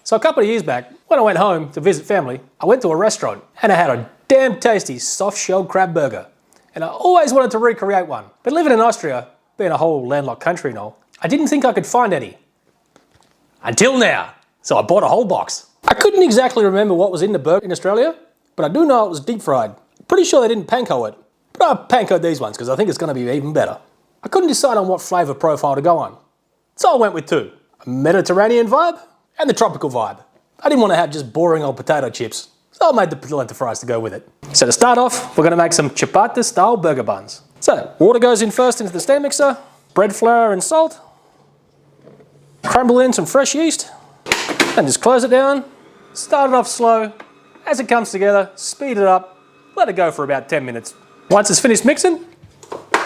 So a couple of years back, when I went home to visit family, I went to a restaurant and I had a damn tasty soft-shelled crab burger. And I always wanted to recreate one. But living in Austria, being a whole landlocked country and all, I didn't think I could find any. Until now. So I bought a whole box. I couldn't exactly remember what was in the burger in Australia, but I do know it was deep fried. Pretty sure they didn't panko it. But I pankoed these ones because I think it's going to be even better. I couldn't decide on what flavour profile to go on. So I went with two. A Mediterranean vibe and the tropical vibe. I didn't want to have just boring old potato chips. So I made the polenta fries to go with it. So to start off, we're going to make some ciabatta style burger buns. So water goes in first into the stand mixer, bread flour and salt, crumble in some fresh yeast, and just close it down, start it off slow. As it comes together, speed it up, let it go for about 10 minutes. Once it's finished mixing,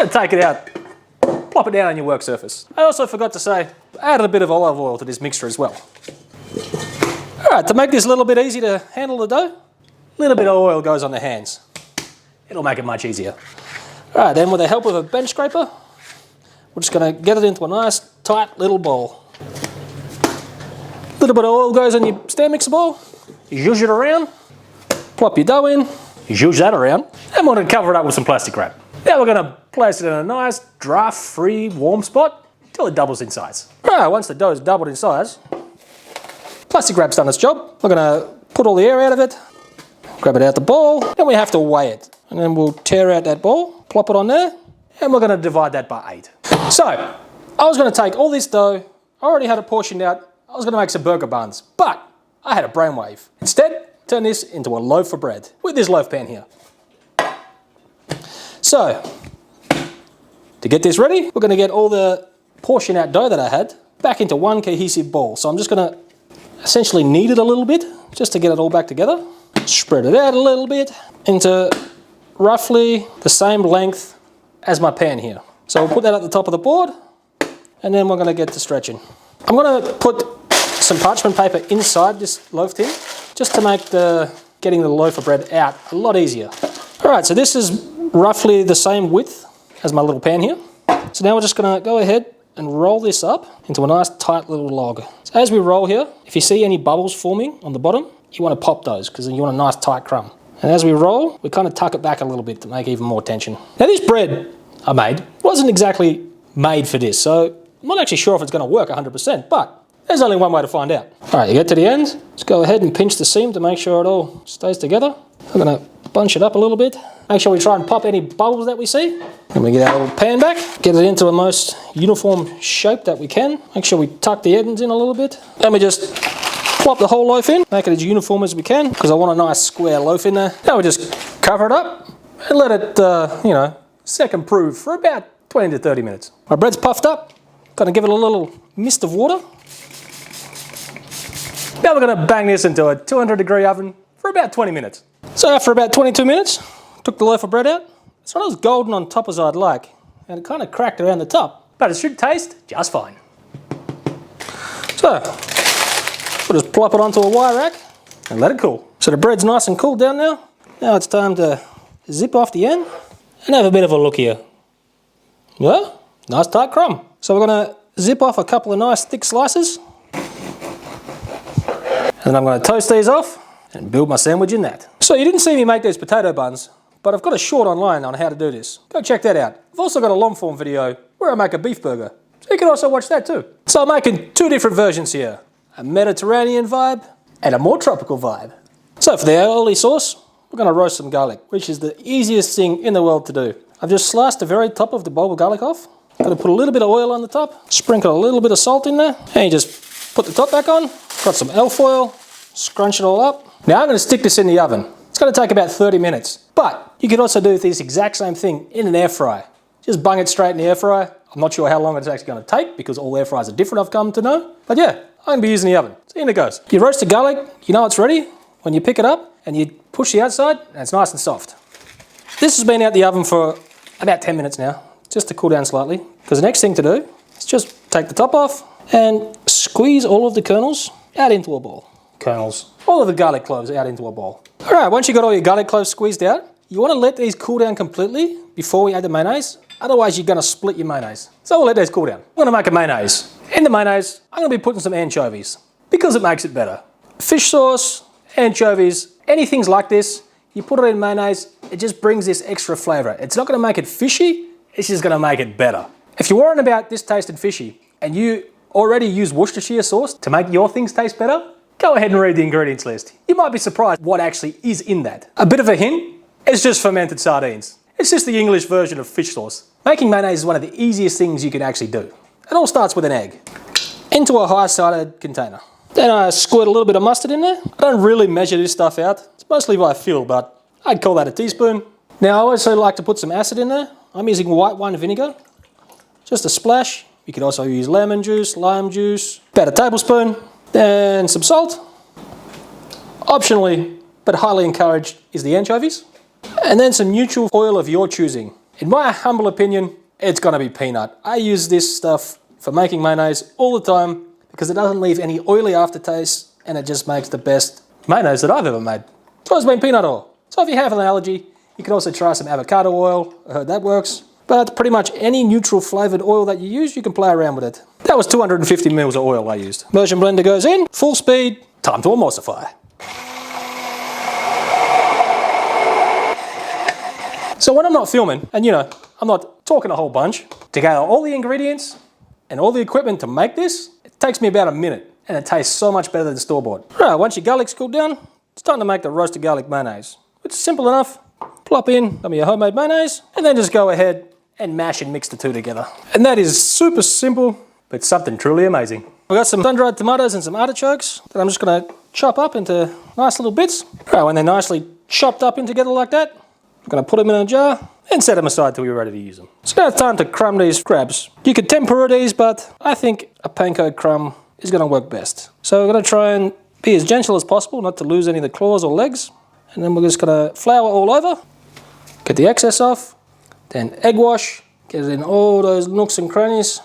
take it out, plop it down on your work surface. I also forgot to say, I added a bit of olive oil to this mixture as well. Alright, to make this a little bit easy to handle the dough, a little bit of oil goes on the hands. It'll make it much easier. Alright, then with the help of a bench scraper, we're just going to get it into a nice tight little bowl. A little bit of oil goes on your stand mixer bowl, you zhuzh it around, plop your dough in, you zhuzh that around, and we're going to cover it up with some plastic wrap. Now we're going to place it in a nice draft-free warm spot until it doubles in size. Alright, once the dough is doubled in size, plastic wrap's done its job. We're going to put all the air out of it, grab it out the bowl, then we have to weigh it. And then we'll tear out that bowl, plop it on there, and we're going to divide that by 8. So, I was going to take all this dough, I already had it portioned out, I was going to make some burger buns, but I had a brainwave. Instead, turn this into a loaf of bread with this loaf pan here. So, to get this ready, we're going to get all the portion out dough that I had back into one cohesive ball. So I'm just going to essentially knead it a little bit just to get it all back together. Spread it out a little bit into roughly the same length as my pan here. So we'll put that at the top of the board and then we're going to get to stretching. I'm going to put some parchment paper inside this loaf tin just to make getting the loaf of bread out a lot easier. Alright, so this is roughly the same width as my little pan here. So now we're just going to go ahead and roll this up into a nice tight little log. So as we roll here, if you see any bubbles forming on the bottom, you want to pop those because then you want a nice tight crumb. And as we roll, we kind of tuck it back a little bit to make even more tension. Now this bread I made wasn't exactly made for this, so I'm not actually sure if it's going to work 100%, but there's only one way to find out. Alright, you get to the end, just go ahead and pinch the seam to make sure it all stays together. I'm going to bunch it up a little bit. Make sure we try and pop any bubbles that we see. Then we get our little pan back, get it into the most uniform shape that we can. Make sure we tuck the ends in a little bit. Then we just plop the whole loaf in, make it as uniform as we can, because I want a nice square loaf in there. Now we just cover it up and let it, second proof for about 20 to 30 minutes. My bread's puffed up, gonna give it a little mist of water. Now we're gonna bang this into a 200-degree oven for about 20 minutes. So after about 22 minutes, took the loaf of bread out. It's not as golden on top as I'd like, and it kind of cracked around the top, but it should taste just fine. So, we'll just plop it onto a wire rack and let it cool. So the bread's nice and cool down now. Now it's time to zip off the end and have a bit of a look here. Yeah, nice tight crumb. So we're gonna zip off a couple of nice thick slices. And I'm gonna toast these off and build my sandwich in that. So you didn't see me make these potato buns, but I've got a short online on how to do this. Go check that out. I've also got a long form video where I make a beef burger. So you can also watch that too. So I'm making two different versions here. A Mediterranean vibe and a more tropical vibe. So for the aioli sauce, we're going to roast some garlic, which is the easiest thing in the world to do. I've just sliced the very top of the bulb of garlic off. I'm going to put a little bit of oil on the top, sprinkle a little bit of salt in there, and you just put the top back on. Got some elf oil, scrunch it all up. Now I'm going to stick this in the oven. It's going to take about 30 minutes, but you could also do this exact same thing in an air fryer. Just bung it straight in the air fryer. I'm not sure how long it's actually going to take because all air fryers are different, I've come to know. But yeah, I'm going to be using the oven. So in it goes. You roast the garlic, you know it's ready when you pick it up and you push the outside and it's nice and soft. This has been out the oven for about 10 minutes now, just to cool down slightly. Because the next thing to do is just take the top off and squeeze all of the kernels out into a bowl. All of the garlic cloves out into a bowl. All right, once you got all your garlic cloves squeezed out, you want to let these cool down completely before we add the mayonnaise. Otherwise, you're going to split your mayonnaise. So we'll let these cool down. I'm going to make a mayonnaise. In the mayonnaise, I'm going to be putting some anchovies because it makes it better. Fish sauce, anchovies, anything like this, you put it in mayonnaise, it just brings this extra flavour. It's not going to make it fishy, it's just going to make it better. If you're worrying about this tasting fishy and you already use Worcestershire sauce to make your things taste better, go ahead and read the ingredients list. You might be surprised what actually is in that. A bit of a hint, it's just fermented sardines. It's just the English version of fish sauce. Making mayonnaise is one of the easiest things you can actually do. It all starts with an egg. Into a high-sided container. Then I squirt a little bit of mustard in there. I don't really measure this stuff out. It's mostly by feel, but I'd call that a teaspoon. Now I also like to put some acid in there. I'm using white wine vinegar. Just a splash. You could also use lemon juice, lime juice, about a tablespoon. Then some salt. Optionally, but highly encouraged, is the anchovies. And then some neutral oil of your choosing. In my humble opinion, it's gonna be peanut. I use this stuff for making mayonnaise all the time because it doesn't leave any oily aftertaste and it just makes the best mayonnaise that I've ever made. It's always been peanut oil. So if you have an allergy, you can also try some avocado oil. I heard that works. But pretty much any neutral flavoured oil that you use, you can play around with it. That was 250 mils of oil I used. Immersion blender goes in, full speed, time to emulsify. So when I'm not filming, and I'm not talking a whole bunch, to gather all the ingredients and all the equipment to make this, it takes me about a minute, and it tastes so much better than store-bought. Right, once your garlic's cooled down, it's time to make the roasted garlic mayonnaise. It's simple enough. Plop in some of your homemade mayonnaise, and then just go ahead and mash and mix the two together. And that is super simple, but something truly amazing. I've got some sun-dried tomatoes and some artichokes that I'm just gonna chop up into nice little bits. Right, when they're nicely chopped up in together like that, I'm gonna put them in a jar and set them aside till we're ready to use them. So now it's time to crumb these crabs. You could tempura these, but I think a panko crumb is gonna work best. So we're gonna try and be as gentle as possible, not to lose any of the claws or legs. And then we're just gonna flour all over, get the excess off, then egg wash, get it in all those nooks and crannies,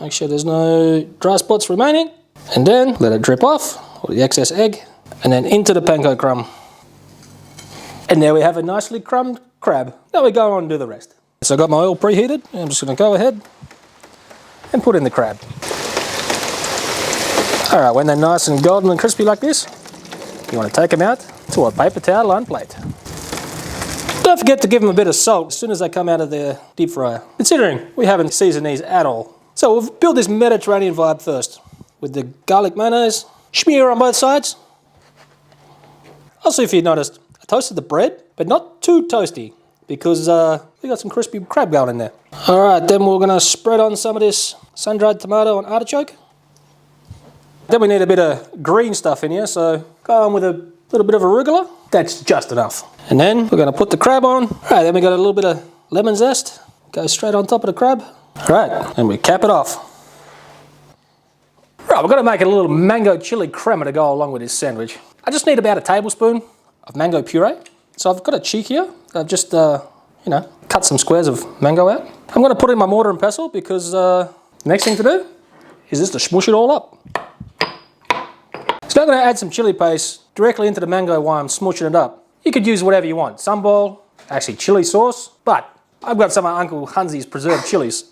make sure there's no dry spots remaining, and then let it drip off, or the excess egg, and then into the panko crumb. And there we have a nicely crumbed crab. Now we go on and do the rest. So I got my oil preheated, and I'm just gonna go ahead and put in the crab. All right, when they're nice and golden and crispy like this, you wanna take them out to a paper towel lined plate. Don't forget to give them a bit of salt as soon as they come out of the deep fryer, considering we haven't seasoned these at all. So we'll build this Mediterranean vibe first with the garlic mayonnaise, smear on both sides. Also, if you noticed, I toasted the bread, but not too toasty because we got some crispy crab going in there. All right, then we're gonna spread on some of this sun-dried tomato and artichoke. Then we need a bit of green stuff in here, so go on with a little bit of arugula. That's just enough. And then we're gonna put the crab on. All right, then we got a little bit of lemon zest. Go straight on top of the crab. All right, and we cap it off. Right, we're gonna make a little mango chili crema to go along with this sandwich. I just need about a tablespoon of mango puree. So I've got a cheek here. I've just, cut some squares of mango out. I'm gonna put it in my mortar and pestle because the next thing to do is just to smush it all up. So I'm going to add some chili paste directly into the mango while I'm smushing it up. You could use whatever you want. Sambal, actually chili sauce, but I've got some of Uncle Hansi's preserved chilies.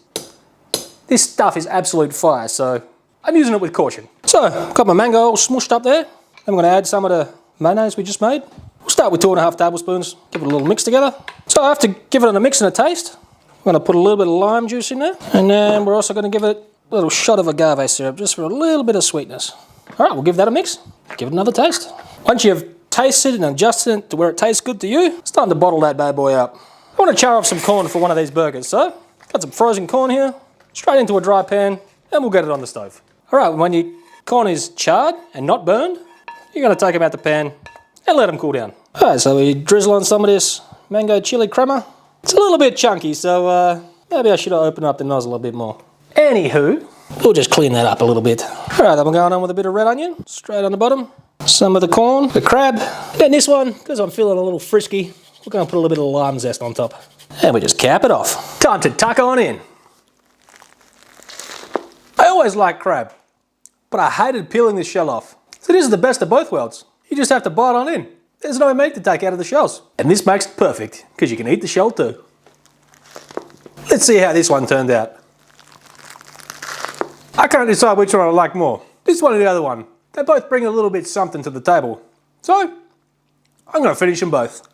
This stuff is absolute fire, so I'm using it with caution. So, got my mango all smushed up there. I'm going to add some of the mayonnaise we just made. We'll start with 2.5 tablespoons, give it a little mix together. So after giving it a mix and a taste, I'm going to put a little bit of lime juice in there. And then we're also going to give it a little shot of agave syrup, just for a little bit of sweetness. All right, we'll give that a mix. Give it another taste. Once you've tasted and adjusted it to where it tastes good to you, it's time to bottle that bad boy up. I want to char up some corn for one of these burgers, so got some frozen corn here, straight into a dry pan, and we'll get it on the stove. All right, when your corn is charred and not burned, you're going to take them out the pan and let them cool down. All right, so we drizzle on some of this mango chili crema. It's a little bit chunky, so maybe I should have opened up the nozzle a bit more. Anywho, we'll just clean that up a little bit. All right, then we're going on with a bit of red onion, straight on the bottom. Some of the corn, the crab. Then this one, because I'm feeling a little frisky, we're going to put a little bit of lime zest on top. And we just cap it off. Time to tuck on in. I always liked crab, but I hated peeling the shell off. So this is the best of both worlds. You just have to bite on in. There's no meat to take out of the shells. And this makes it perfect, because you can eat the shell too. Let's see how this one turned out. I can't decide which one I like more. This one or the other one. they both bring a little bit something to the table. So, I'm going to finish them both.